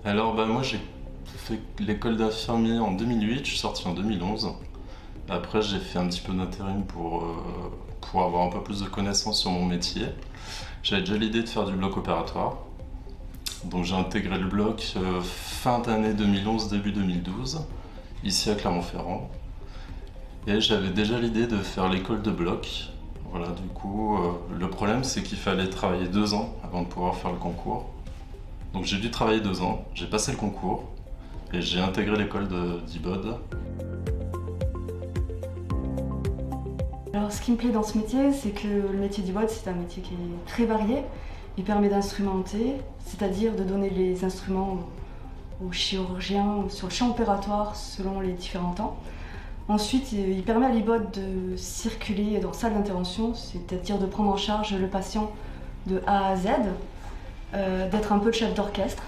Alors moi j'ai fait l'école d'infirmier en 2008, je suis sorti en 2011. Après j'ai fait un petit peu d'intérim pour avoir un peu plus de connaissances sur mon métier. J'avais déjà l'idée de faire du bloc opératoire. Donc j'ai intégré le bloc fin d'année 2011, début 2012, ici à Clermont-Ferrand. Et j'avais déjà l'idée de faire l'école de bloc. Voilà, du coup, le problème c'est qu'il fallait travailler 2 ans avant de pouvoir faire le concours. Donc j'ai dû travailler 2 ans, j'ai passé le concours et j'ai intégré l'école d'IBOD. Alors ce qui me plaît dans ce métier, c'est que le métier d'IBOD, c'est un métier qui est très varié. Il permet d'instrumenter, c'est-à-dire de donner les instruments aux chirurgiens sur le champ opératoire selon les différents temps. Ensuite, il permet à l'IBOD de circuler dans salle d'intervention, c'est-à-dire de prendre en charge le patient de A à Z, d'être un peu le chef d'orchestre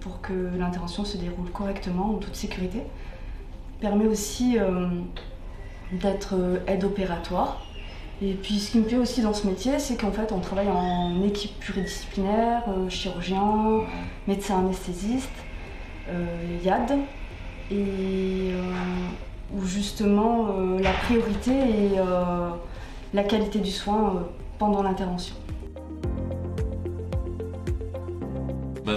pour que l'intervention se déroule correctement en toute sécurité. Il permet aussi d'être aide opératoire. Et puis ce qui me plaît aussi dans ce métier, c'est qu'en fait on travaille en équipe pluridisciplinaire, chirurgien, médecin anesthésiste, YAD, et où justement la priorité est la qualité du soin pendant l'intervention.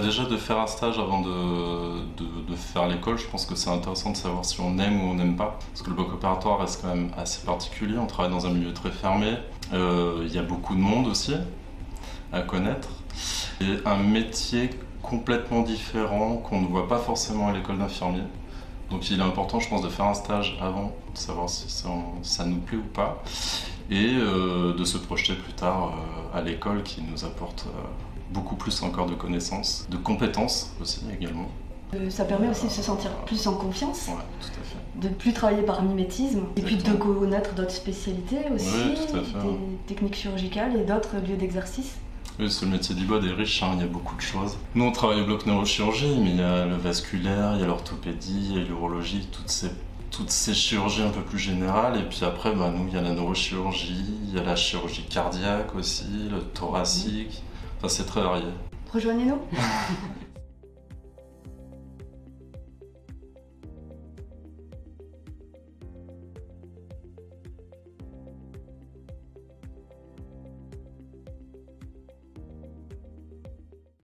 Déjà de faire un stage avant de faire l'école, je pense que c'est intéressant de savoir si on aime ou on n'aime pas. Parce que le bloc opératoire reste quand même assez particulier, on travaille dans un milieu très fermé, il y a beaucoup de monde aussi à connaître. Et un métier complètement différent qu'on ne voit pas forcément à l'école d'infirmier. Donc il est important, je pense, de faire un stage avant, de savoir si ça nous plaît ou pas. Et de se projeter plus tard à l'école qui nous apporte beaucoup plus encore de connaissances, de compétences aussi également. Ça permet aussi de se sentir plus en confiance, ouais, tout à fait. De ne plus travailler par mimétisme, et puis de connaître d'autres spécialités aussi, oui, tout à fait. Des techniques chirurgicales et d'autres lieux d'exercice. Oui, parce que le métier d'IBOD est riche, il y a beaucoup de choses. Nous on travaille au bloc neurochirurgie, mais il y a le vasculaire, il y a l'orthopédie, il y a l'urologie, toutes ces chirurgies un peu plus générales. Et puis après, nous, il y a la neurochirurgie, il y a la chirurgie cardiaque aussi, le thoracique. Enfin, c'est très varié. Rejoignez-nous.